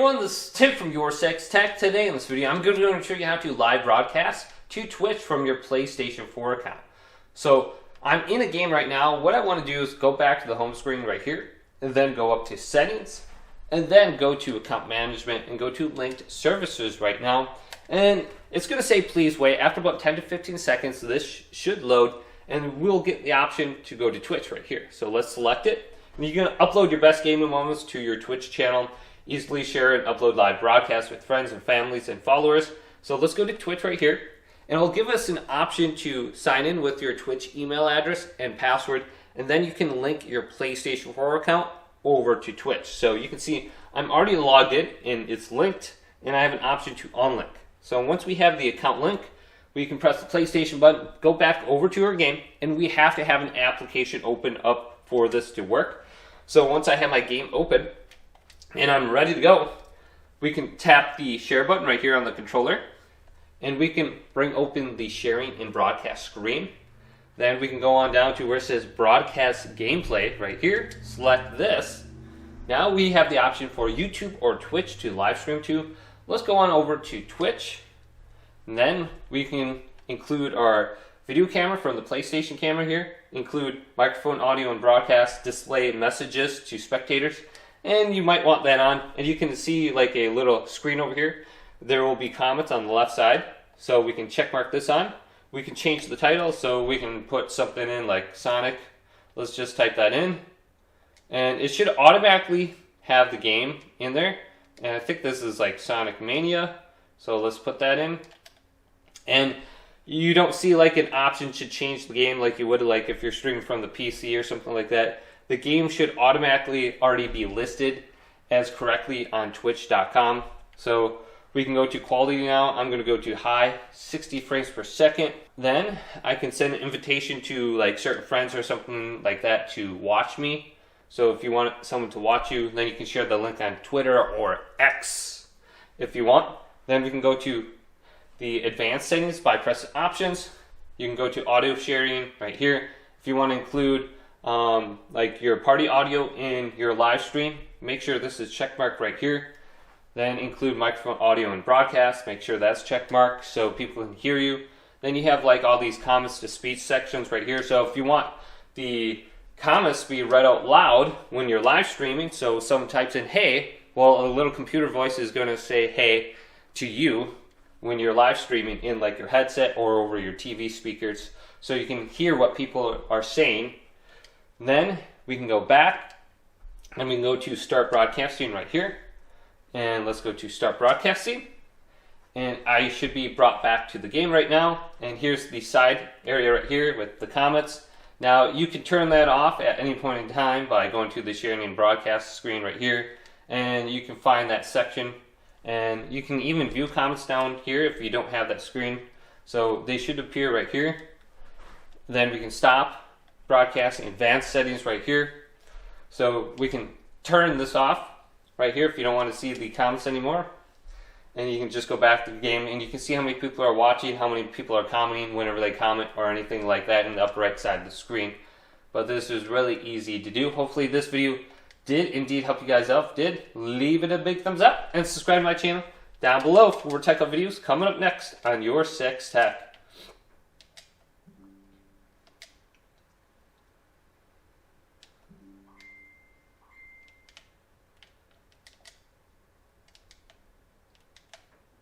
everyone, this is Tim from Your Sex Tech. Today in this video, I'm going to show you how to live broadcast to Twitch from your PlayStation 4 account. So I'm in a game right now. What I want to do is go back to the home screen right here, and then go up to settings, and then go to account management, and go to linked services right now. And it's going to say please wait. After about 10 to 15 seconds, this should load, and we'll get the option to go to Twitch right here. So let's select it. And you're going to upload your best gaming moments to your Twitch channel. Easily share and upload live broadcasts with friends and families and followers. So let's go to Twitch right here, and it'll give us an option to sign in with your Twitch email address and password, and then you can link your PlayStation 4 account over to Twitch. So you can see I'm already logged in and it's linked, and I have an option to unlink. So once we have the account link, we can press the PlayStation button, go back over to our game, and we have to have an application open up for this to work. So once I have my game open, and I'm ready to go, we can tap the share button right here on the controller, and we can bring open the sharing and broadcast screen. Then we can go on down to where it says broadcast gameplay right here, select this. Now we have the option for YouTube or Twitch to live stream to. Let's go on over to Twitch, and then we can include our video camera from the PlayStation camera here, include microphone, audio, and broadcast, display messages to spectators. And you might want that on, and you can see like a little screen over here. There will be comments on the left side, so we can check mark this on. We can change the title, so we can put something in like Sonic. Let's just type that in, and it should automatically have the game in there. And I think this is like Sonic Mania, so let's put that in. And you don't see like an option to change the game like you would like if you're streaming from the PC or something like that. The game should automatically already be listed as correctly on twitch.com. So we can go to quality now. I'm going to go to high, 60 frames per second. Then I can send an invitation to like certain friends or something like that to watch me. So if you want someone to watch you, then you can share the link on Twitter or X if you want. Then we can go to the advanced settings by pressing options. You can go to audio sharing right here. If you want to include like your party audio in your live stream, make sure this is checkmarked right here. Then include microphone audio and broadcast, make sure that's checkmarked so people can hear you. Then you have like all these comments to speech sections right here. So if you want the comments to be read out loud when you're live streaming, so someone types in hey, well a little computer voice is going to say hey to you when you're live streaming in like your headset or over your TV speakers, so you can hear what people are saying. Then we can go back and we can go to start broadcasting right here, and let's go to start broadcasting, and I should be brought back to the game right now. And here's the side area right here with the comments. Now you can turn that off at any point in time by going to the sharing and broadcast screen right here, and you can find that section, and you can even view comments down here if you don't have that screen. So they should appear right here. Then we can stop broadcasting, advanced settings right here. So we can turn this off right here if you don't want to see the comments anymore. And you can just go back to the game, and you can see how many people are watching, how many people are commenting whenever they comment or anything like that in the upper right side of the screen. But this is really easy to do. Hopefully this video did indeed help you guys out. If it did, leave it a big thumbs up and subscribe to my channel down below for more tech videos coming up next on Your Sex Tech.